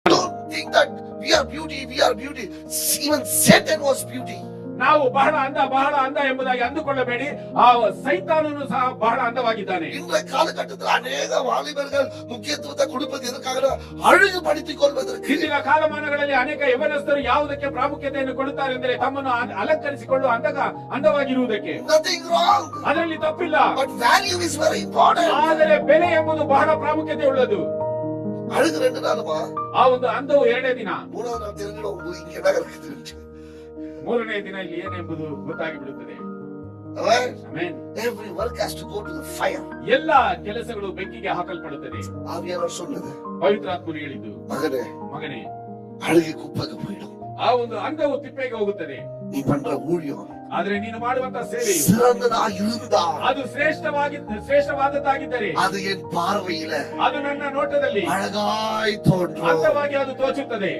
Don't think that we are beauty. Even Satan was beauty. ನಾವು ಬಹಳ ಅಂದ ಎಂಬುದಾಗಿ ಅಂದುಕೊಳ್ಳಬೇಡಿ. ಆ ಸೈತಾನನು ಸಹ ಬಹಳ ಅಂದವಾಗಿದ್ದಾನೆ. இன்றைய காலகட்டத்தில் அநேக வாலிபர்கள் முக்கியத்துவத்தை கொடுப்பது எதற்காக அழகு படுத்திக் கொள்வதற்கு. ಇಂದಿನ ಕಾಲಮಾನಗಳಲ್ಲಿ ಅನೇಕ ಯವನಸ್ಥರು ಯಾವುದಕ್ಕೆ ಪ್ರಾಮುಖ್ಯತೆಯನ್ನು ಕೊಡುತ್ತಾರೆ ಎಂದರೆ ತಮ್ಮನ್ನು ಅಲಂಕರಿಸಿಕೊಳ್ಳುವ ಅಂದವಾಗಿರುವುದಕ್ಕೆ. Nothing wrong. ಅದರಲ್ಲಿ ತಪ್ಪಿಲ್ಲ. But value is very important. ಆದರೆ ಬೆಲೆ ಎಂಬುದು ಬಹಳ ಪ್ರಾಮುಖ್ಯತೆ ಉಳ್ಳದು. அழகு 2 நாளுமா ಆ ಒಂದು ಅಂದವು 2ನೇ ದಿನ, 3வது நாள் தெரிஞ்சிடும் இங்க என்ன இருக்குது. 3ನೇ ದಿನ ಇಲ್ಲಿ ಏನೆಂಬುದು ಗೊತ್ತಾಗಿ ಬಿಡುತ್ತದೆ. Amen. Every work has to go to the fire. ಎಲ್ಲ ಕೆಲಸಗಳು ಬೆಂಕಿಗೆ ಹಾಕಲ್ಪಡುತ್ತದೆ. ஆவியானவர் சொன்னது, ಪವಿತ್ರಾತ್ಮನು ಹೇಳಿದ್ದು, ಮಗನೇ அழகு குப்பைக்கு போயிடும். ಆ ಒಂದು ಅಂದವು ತಿಪ್ಪೆಗೆ ಹೋಗುತ್ತದೆ. நீ பண்ற ஊழியம் ಆದ್ರೆ ನೀನು ಮಾಡುವಂತ ಸೇವೆ சிறந்ததா இருந்தா, ಅದು ಶ್ರೇಷ್ಠವಾದದ್ದಾಗಿದ್ದರೆ, அது என் பார்வையில ಅದು ನನ್ನ ನೋಟದಲ್ಲಿ அழகாய் தோன்றும். ಅಂದವಾಗಿ ಅದು ತೋಚುತ್ತದೆ.